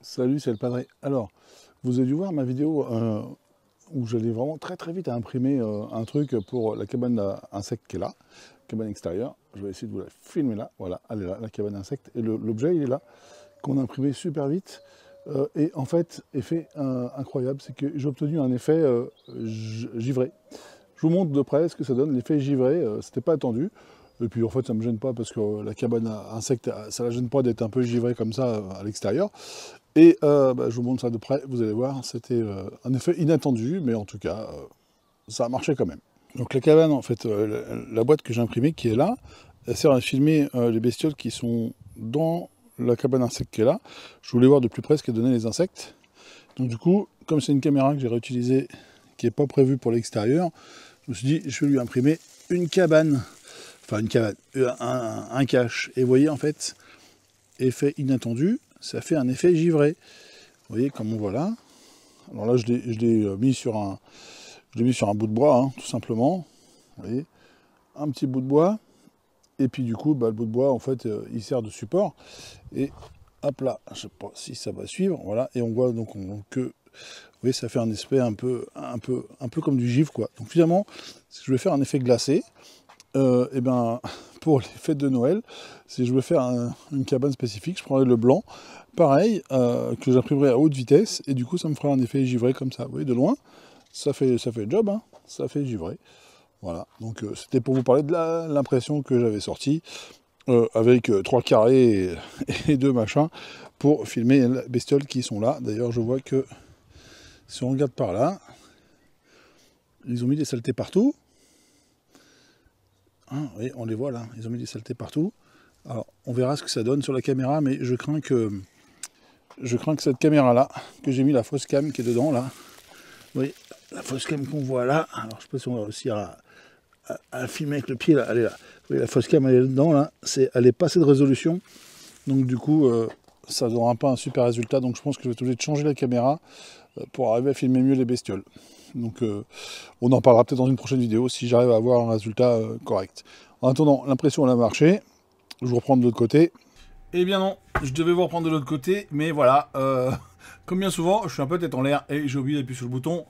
Salut, c'est le Padre. Alors, vous avez dû voir ma vidéo où j'allais vraiment très vite à imprimer un truc pour la cabane à insectes qui est là, cabane extérieure. Je vais essayer de vous la filmer là. Voilà, elle est là, la cabane à insectes. Et l'objet, il est là, qu'on a imprimé super vite. Et en fait, effet incroyable, c'est que j'ai obtenu un effet givré. Je vous montre de près ce que ça donne, l'effet givré. C'était pas attendu. Et puis en fait, ça ne me gêne pas parce que la cabane à insectes, ça ne la gêne pas d'être un peu givré comme ça à l'extérieur. Et je vous montre ça de près, vous allez voir, c'était un effet inattendu, mais en tout cas, ça a marché quand même. Donc la cabane, en fait, la boîte que j'ai imprimée qui est là, elle sert à filmer les bestioles qui sont dans la cabane insecte qui est là. Je voulais voir de plus près ce qu'elle donnait les insectes. Donc du coup, comme c'est une caméra que j'ai réutilisée, qui n'est pas prévue pour l'extérieur, je me suis dit, je vais lui imprimer une cabane, enfin une cabane, un cache. Et vous voyez, en fait, effet inattendu, ça fait un effet givré. Vous voyez comme on voit là. Alors là, je l'ai mis sur un bout de bois, hein, tout simplement. Vous voyez, un petit bout de bois. Et puis du coup, le bout de bois, en fait, il sert de support. Et hop là, je sais pas si ça va suivre. Voilà, et on voit donc que, vous voyez, ça fait un aspect un peu comme du givre, quoi. Donc finalement, si je vais faire un effet glacé, et ben, pour les fêtes de Noël, si je veux faire une cabane spécifique, je prendrai le blanc, pareil, que j'imprimerai à haute vitesse, et du coup ça me fera un effet givré comme ça. Vous voyez, de loin, ça fait le job, hein, ça fait givré. Voilà, donc c'était pour vous parler de l'impression que j'avais sortie, avec 3 carrés et 2 machins, pour filmer les bestioles qui sont là. D'ailleurs, je vois que, si on regarde par là, ils ont mis des saletés partout. Hein, oui, on les voit là, ils ont mis des saletés partout. Alors, on verra ce que ça donne sur la caméra, mais je crains que cette caméra-là, que j'ai mis la fausse cam qui est dedans, là, vous voyez, la fausse cam qu'on voit là, alors je ne sais pas si on va réussir à filmer avec le pied, là, elle est là. Vous voyez, la fausse cam, elle est dedans, là, elle n'est pas assez de résolution, donc du coup, ça ne donnera pas un super résultat, donc je pense que je vais être obligé de changer la caméra pour arriver à filmer mieux les bestioles. Donc on en parlera peut-être dans une prochaine vidéo si j'arrive à avoir un résultat correct. En attendant, l'impression elle a marché. Je vous reprends de l'autre côté. Eh bien non, je devais vous reprendre de l'autre côté, mais voilà, comme bien souvent, je suis un peu tête en l'air et j'ai oublié d'appuyer sur le bouton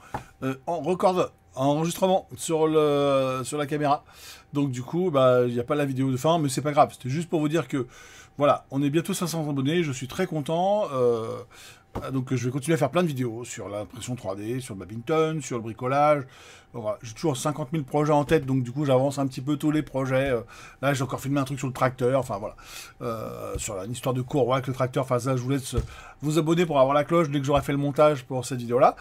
enregistrement sur la caméra. Donc du coup, il n'y a pas la vidéo de fin, mais c'est pas grave. C'était juste pour vous dire que, voilà, on est bientôt 500 abonnés, je suis très content. Donc je vais continuer à faire plein de vidéos sur l'impression 3D, sur le badminton, sur le bricolage. Voilà, j'ai toujours 50 000 projets en tête, donc du coup j'avance un petit peu tous les projets. Là j'ai encore filmé un truc sur le tracteur, enfin voilà. Sur une histoire de courroie avec le tracteur, enfin ça je vous laisse vous abonner pour avoir la cloche dès que j'aurai fait le montage pour cette vidéo-là.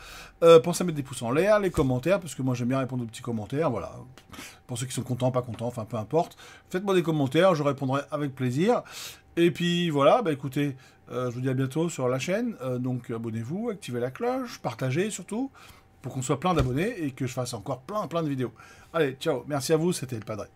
Pensez à mettre des pouces en l'air, les commentaires, parce que moi j'aime bien répondre aux petits commentaires, voilà. Pour ceux qui sont contents, pas contents, enfin peu importe. Faites-moi des commentaires, je répondrai avec plaisir. Et puis voilà, écoutez, je vous dis à bientôt sur la chaîne, donc abonnez-vous, activez la cloche, partagez surtout, pour qu'on soit plein d'abonnés et que je fasse encore plein de vidéos. Allez, ciao, merci à vous, c'était le Padre.